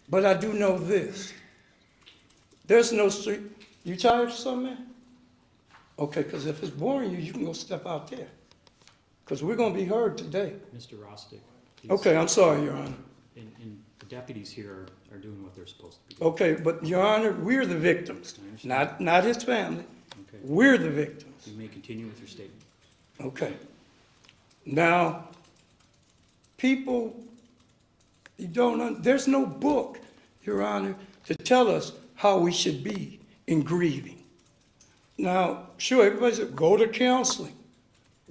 But I do know this. There's no street. You tired of something, man? Okay, because if it's boring you, you can go step out there. Because we're going to be heard today. Mr. Rostick. Okay, I'm sorry, Your Honor. And the deputies here are doing what they're supposed to be. Okay, but Your Honor, we're the victims, not his family. Okay. We're the victims. You may continue with your statement. Okay. Now, people, there's no book, Your Honor, to tell us how we should be in grieving. Now, sure, everybody said, go to counseling.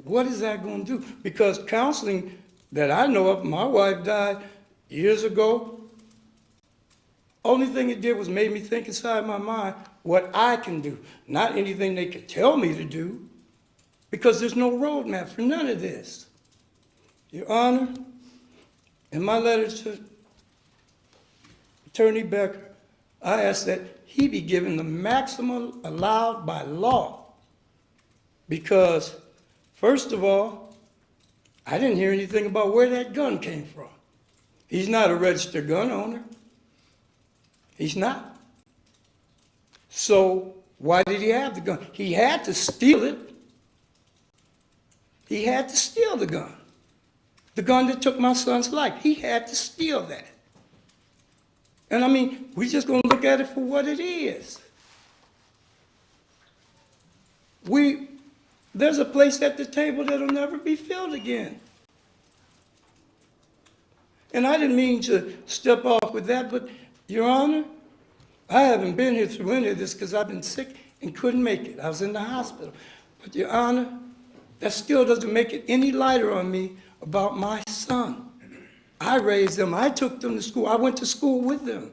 What is that going to do? Because counseling that I know of, my wife died years ago. Only thing it did was made me think inside my mind what I can do, not anything they could tell me to do, because there's no roadmap for none of this. Your Honor, in my letter to Attorney Becker, I asked that he be given the maximum allowed by law, because, first of all, I didn't hear anything about where that gun came from. He's not a registered gun owner. He's not. So why did he have the gun? He had to steal it. He had to steal the gun. The gun that took my son's life. He had to steal that. And I mean, we're just going to look at it for what it is. There's a place at the table that'll never be filled again. And I didn't mean to step off with that, but Your Honor, I haven't been here through any of this because I've been sick and couldn't make it. I was in the hospital. But Your Honor, that still doesn't make it any lighter on me about my son. I raised them. I took them to school. I went to school with them.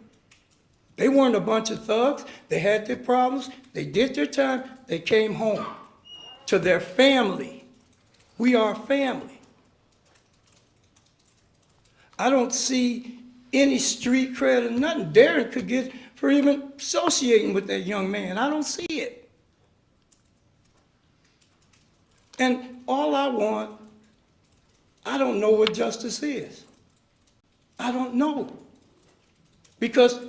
They weren't a bunch of thugs. They had their problems. They did their time. They came home to their family. We are family. I don't see any street cred or nothing Darren could get for even associating with that young man. I don't see it. And all I want, I don't know what justice is. I don't know. Because,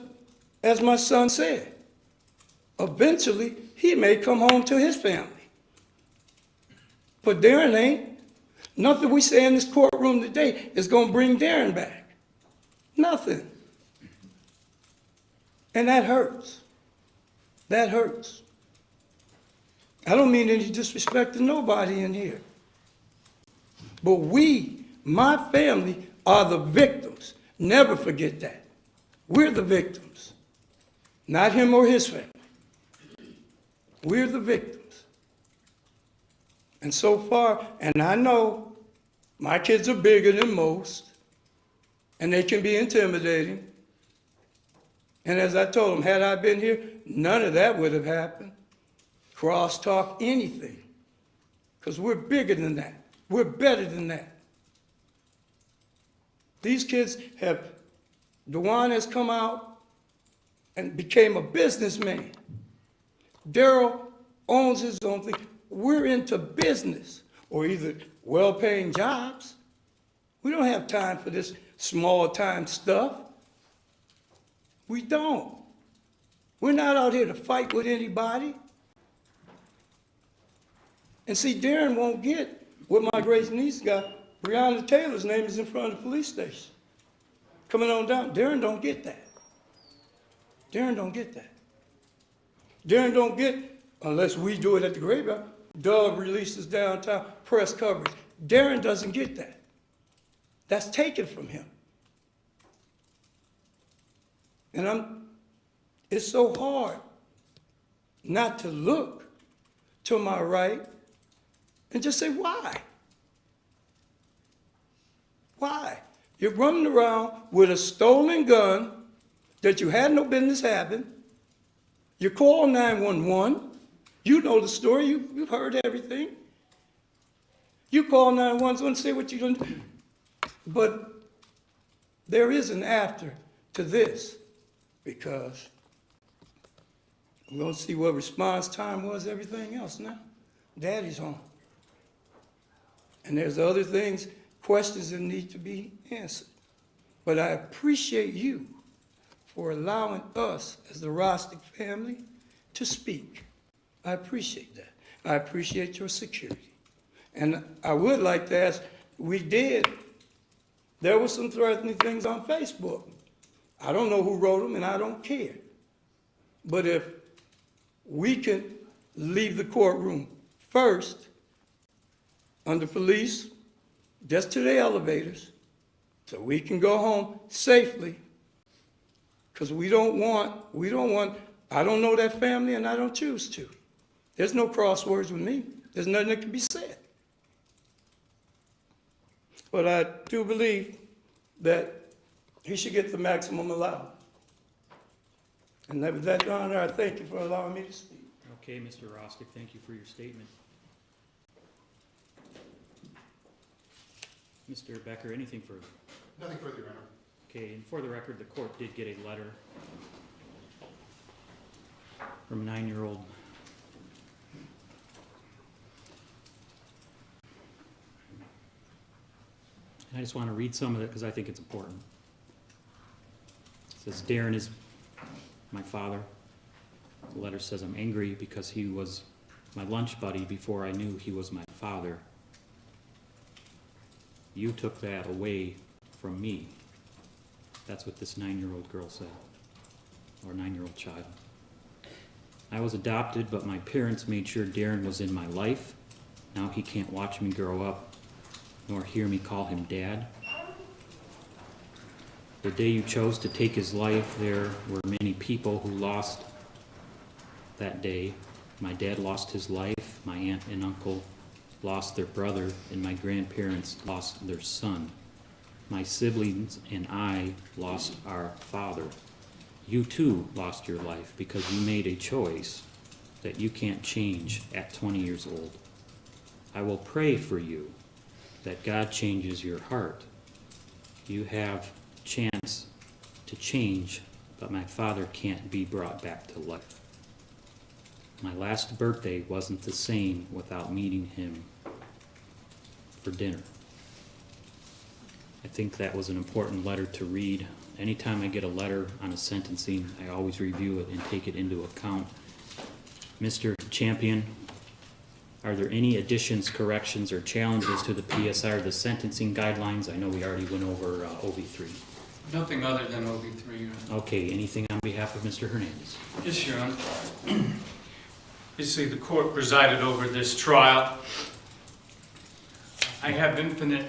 as my son said, eventually he may come home to his family. But Darren ain't. Nothing we say in this courtroom today is going to bring Darren back. Nothing. And that hurts. That hurts. I don't mean any disrespect to nobody in here. But we, my family, are the victims. Never forget that. We're the victims. Not him or his family. We're the victims. And so far, and I know my kids are bigger than most, and they can be intimidating. And as I told them, had I been here, none of that would have happened. Crosstalk, anything. Because we're bigger than that. We're better than that. These kids have, Dewan has come out and became a businessman. Daryl owns his own thing. We're into business, or either well-paying jobs. We don't have time for this small-time stuff. We don't. We're not out here to fight with anybody. And see, Darren won't get what my great niece got. Breonna Taylor's name is in front of the police station. Coming on down, Darren don't get that. Darren don't get that. Darren don't get, unless we do it at the graveyard, Doug releases downtown press coverage. Darren doesn't get that. That's taken from him. And it's so hard not to look to my right and just say, why? Why? You're running around with a stolen gun that you had no business having. You call 911. You know the story. You've heard everything. You call 911 and say what you're going to do. But there is an after to this, because we're going to see what response time was, everything else now. Daddy's home. And there's other things, questions that need to be answered. But I appreciate you for allowing us as the Rostick family to speak. I appreciate that. I appreciate your security. And I would like to ask, there were some threatening things on Facebook. I don't know who wrote them and I don't care. But if we can leave the courtroom first under police, just to the elevators, so we can go home safely, because I don't know that family and I don't choose to. There's no crosswords with me. There's nothing that can be said. But I do believe that he should get the maximum allowed. And with that, Your Honor, I thank you for allowing me to speak. Okay, Mr. Rostick, thank you for your statement. Mr. Becker, anything further? Nothing further, Your Honor. Okay, and for the record, the court did get a letter from 9-year-old and I just want to read some of it because I think it's important. It says, Darren is my father. The letter says, I'm angry because he was my lunch buddy before I knew he was my father. You took that away from me. That's what this 9-year-old girl said, or 9-year-old child. I was adopted, but my parents made sure Darren was in my life. Now he can't watch me grow up, nor hear me call him Dad. The day you chose to take his life, there were many people who lost that day. My dad lost his life, my aunt and uncle lost their brother, and my grandparents lost their son. My siblings and I lost our father. You too lost your life because you made a choice that you can't change at 20 years old. I will pray for you that God changes your heart. You have a chance to change, but my father can't be brought back to life. My last birthday wasn't the same without meeting him for dinner. I think that was an important letter to read. Anytime I get a letter on a sentencing, I always review it and take it into account. Mr. Champion, are there any additions, corrections, or challenges to the PSR, the sentencing guidelines? I know we already went over OB3. Nothing other than OB3, Your Honor. Okay, anything on behalf of Mr. Hernandez? Yes, Your Honor. Obviously, the court presided over this trial. I have infinite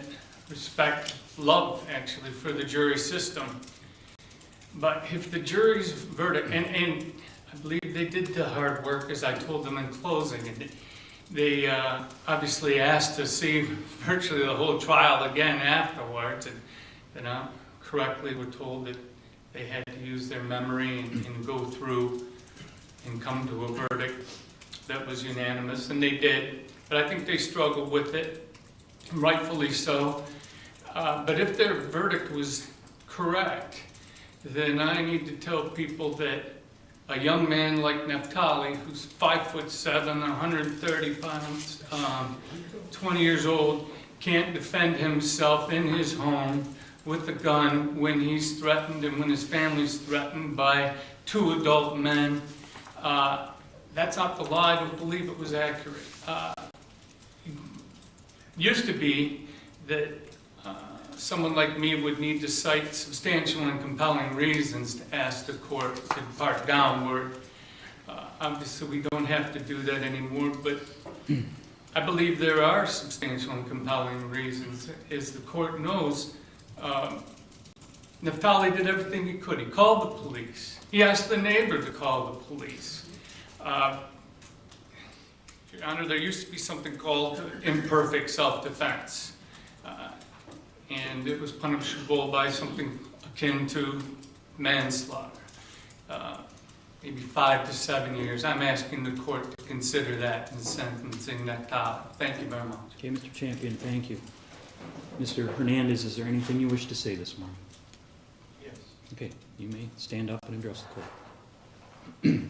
respect, love, actually, for the jury system. But if the jury's verdict, and I believe they did the hard work, as I told them in closing, and they obviously asked to see virtually the whole trial again afterwards, and correctly were told that they had to use their memory and go through and come to a verdict that was unanimous, and they did. But I think they struggled with it, rightfully so. But if their verdict was correct, then I need to tell people that a young man like Neftali, who's 5'7", 130 pounds, 20 years old, can't defend himself in his home with a gun when he's threatened and when his family's threatened by 2 adult men. That's not the law. I don't believe it was accurate. It used to be that someone like me would need to cite substantial and compelling reasons to ask the court to depart downward. Obviously, we don't have to do that anymore, but I believe there are substantial and compelling reasons. As the court knows, Neftali did everything he could. He called the police. He asked the neighbor to call the police. Your Honor, there used to be something called imperfect self-defense. And it was punishable by something akin to manslaughter, maybe 5 to 7 years. I'm asking the court to consider that in sentencing Neftali. Thank you very much. Okay, Mr. Champion, thank you. Mr. Hernandez, is there anything you wish to say this morning? Yes. Okay, you may stand up and address the court.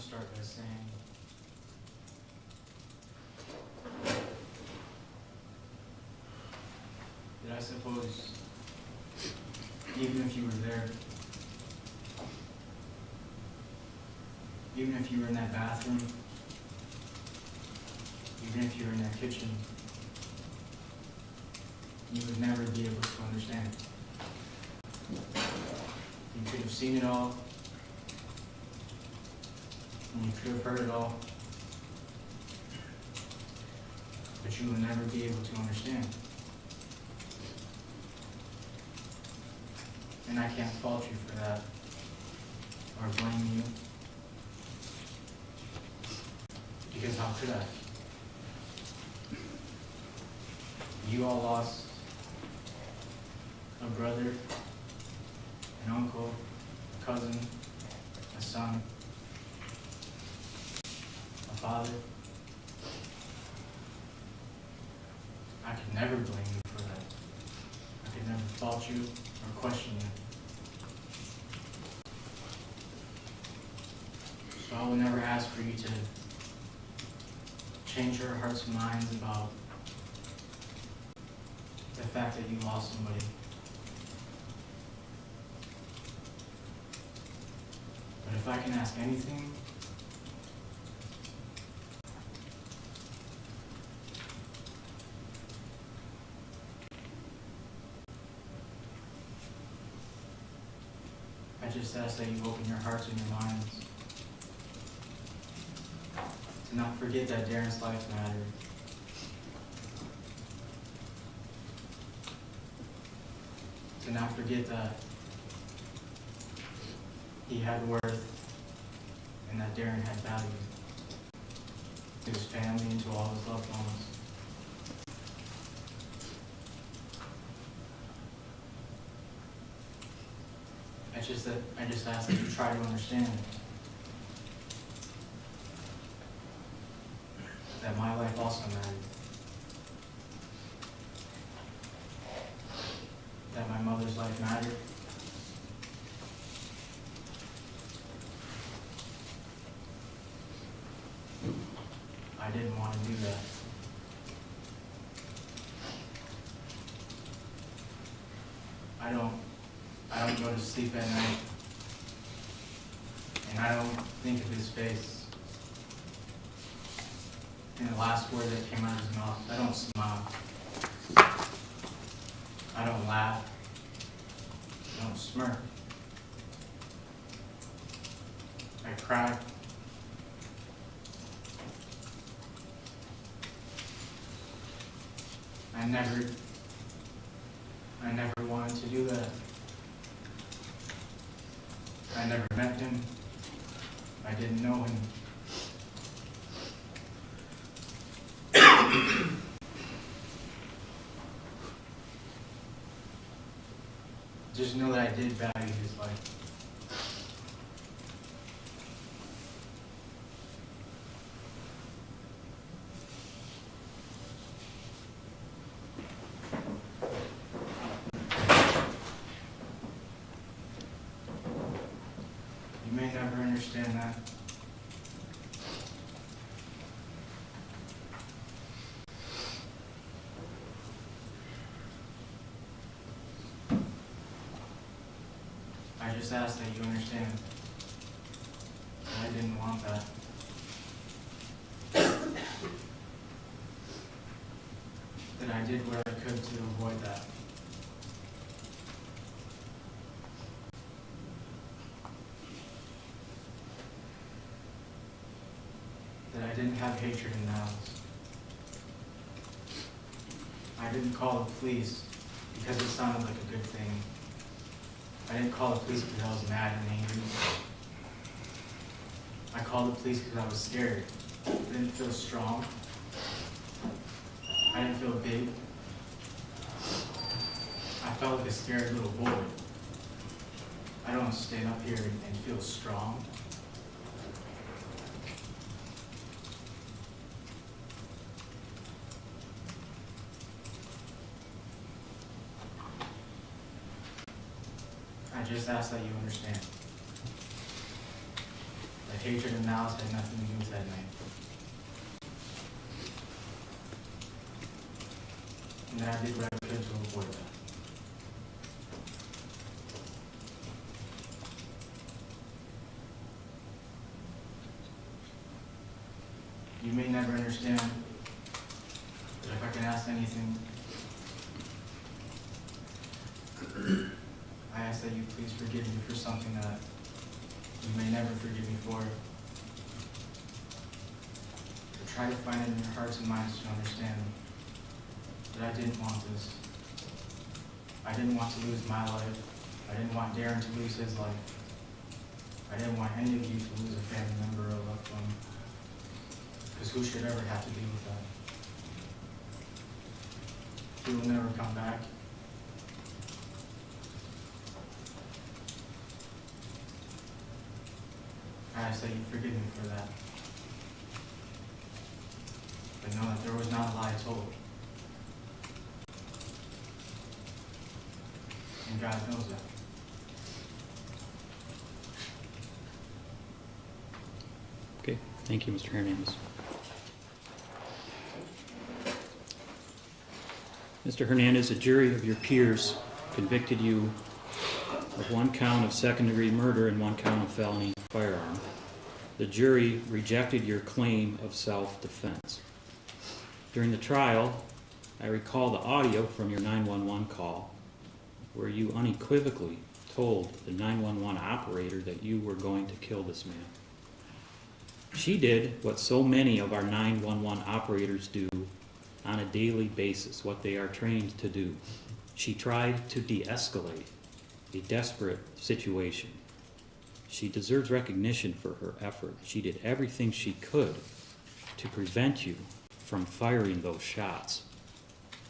to start by saying that I suppose even if you were there, even if you were in that bathroom, even if you were in that kitchen, you would never be able to understand. You could have seen it all, and you could have heard it all, but you will never be able to understand. And I can't fault you for that, or blame you, because how could I? You all lost a brother, an uncle, a cousin, a son, a father. I could never blame you for that. I could never fault you or question you. So I will never ask for you to change your hearts and minds about the fact that you lost somebody. But if I can ask anything, I just ask that you open your hearts and your minds to not forget that Darren's life mattered. To not forget that he had worth and that Darren had value to his family and to all his loved ones. I just ask that you try to understand that my life also mattered. That my mother's life mattered. I didn't want to do that. I don't go to sleep at night and I don't think of his face. And the last word that came out of his mouth, I don't smile. I don't laugh. I don't smirk. I cry. I never wanted to do that. I never met him. I didn't know him. Just know that I did value his life. You may never understand that. I just ask that you understand that I didn't want that. That I did what I could to avoid that. That I didn't have hatred in malice. I didn't call the police because it sounded like a good thing. I didn't call the police because I was mad and angry. I called the police because I was scared. I didn't feel strong. I didn't feel big. I felt like a scared little boy. I don't stand up here and feel strong. I just ask that you understand that hatred and malice had nothing to do with that night. And that I did what I could to avoid that. You may never understand, but if I can ask anything, I ask that you please forgive me for something that you may never forgive me for. To try to find it in your hearts and minds to understand that I didn't want this. I didn't want to lose my life. I didn't want Darren to lose his life. I didn't want any of you to lose a family member or a loved one. Because who should ever have to deal with that? He will never come back. I ask that you forgive me for that. But know that there was not a lie told. And God knows that. Okay, thank you, Mr. Hernandez. Mr. Hernandez, a jury of your peers convicted you of 1 count of second-degree murder and 1 count of felony firearm. The jury rejected your claim of self-defense. During the trial, I recall the audio from your 911 call where you unequivocally told the 911 operator that you were going to kill this man. She did what so many of our 911 operators do on a daily basis, what they are trained to do. She tried to de-escalate a desperate situation. She deserves recognition for her effort. She did everything she could to prevent you from firing those shots.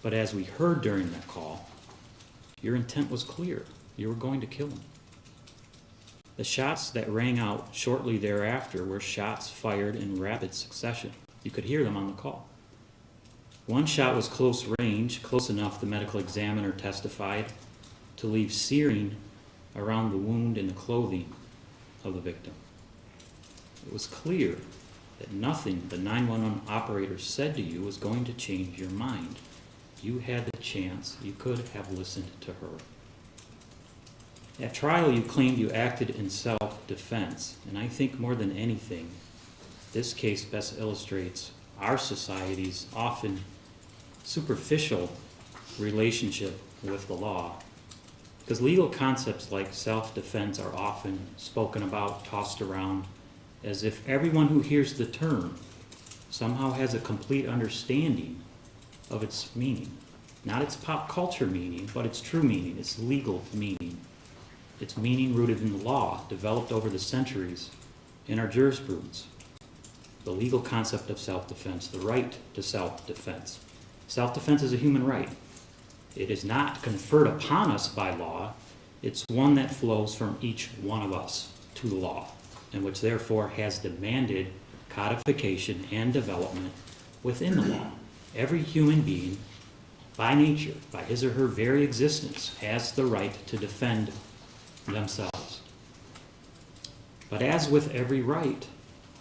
But as we heard during that call, your intent was clear. You were going to kill him. The shots that rang out shortly thereafter were shots fired in rapid succession. You could hear them on the call. 1 shot was close range, close enough, the medical examiner testified, to leave searing around the wound in the clothing of the victim. It was clear that nothing the 911 operator said to you was going to change your mind. You had the chance. You could have listened to her. At trial, you claimed you acted in self-defense, and I think more than anything, this case best illustrates our society's often superficial relationship with the law. Because legal concepts like self-defense are often spoken about, tossed around, as if everyone who hears the term somehow has a complete understanding of its meaning. Not its pop culture meaning, but its true meaning, its legal meaning. Its meaning rooted in the law, developed over the centuries in our jurisprudence. The legal concept of self-defense, the right to self-defense. Self-defense is a human right. It is not conferred upon us by law. It's one that flows from each one of us to the law, and which therefore has demanded codification and development within the law. Every human being, by nature, by his or her very existence, has the right to defend themselves. But as with every right,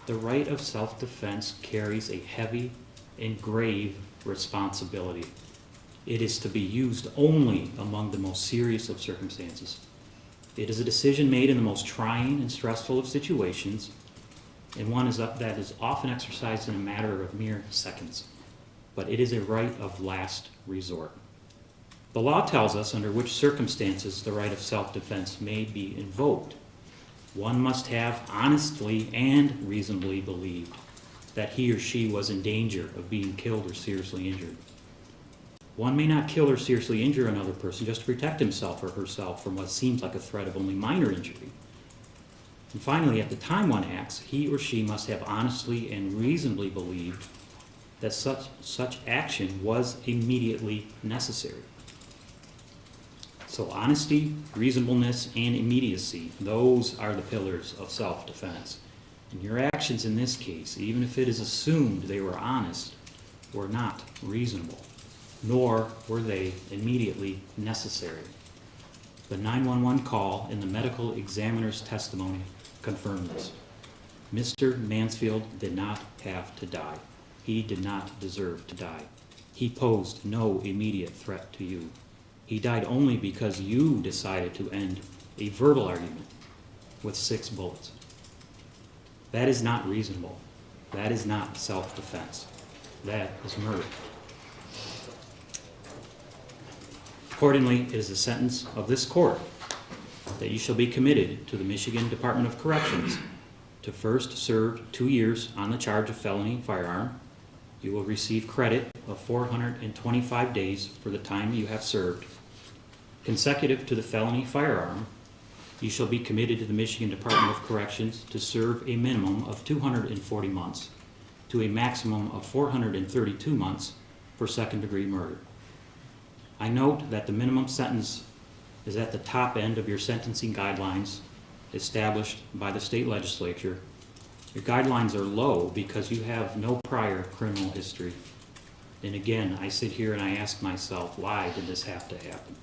the right of self-defense carries a heavy and grave responsibility. It is to be used only among the most serious of circumstances. It is a decision made in the most trying and stressful of situations, and one that is often exercised in a matter of mere seconds. But it is a right of last resort. The law tells us under which circumstances the right of self-defense may be invoked. One must have honestly and reasonably believed that he or she was in danger of being killed or seriously injured. One may not kill or seriously injure another person just to protect himself or herself from what seems like a threat of only minor injury. And finally, at the time one acts, he or she must have honestly and reasonably believed that such action was immediately necessary. So honesty, reasonableness, and immediacy, those are the pillars of self-defense. And your actions in this case, even if it is assumed they were honest, were not reasonable, nor were they immediately necessary. The 911 call and the medical examiner's testimony confirm this. Mr. Mansfield did not have to die. He did not deserve to die. He posed no immediate threat to you. He died only because you decided to end a verbal argument with 6 bullets. That is not reasonable. That is not self-defense. That is murder. Accordingly, it is the sentence of this court that you shall be committed to the Michigan Department of Corrections to first serve 2 years on the charge of felony firearm. You will receive credit of 425 days for the time you have served. Consecutive to the felony firearm, you shall be committed to the Michigan Department of Corrections to serve a minimum of 240 months to a maximum of 432 months for second-degree murder. I note that the minimum sentence is at the top end of your sentencing guidelines established by the state legislature. Your guidelines are low because you have no prior criminal history. And again, I sit here and I ask myself, why did this have to happen?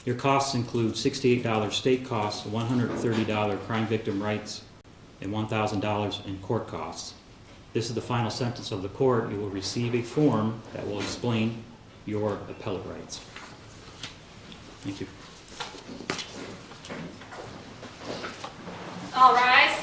Your costs include $68 state costs, $130 crime victim rights, and $1,000 in court costs. This is the final sentence of the court. You will receive a form that will explain your appellate rights. Thank you. All rise.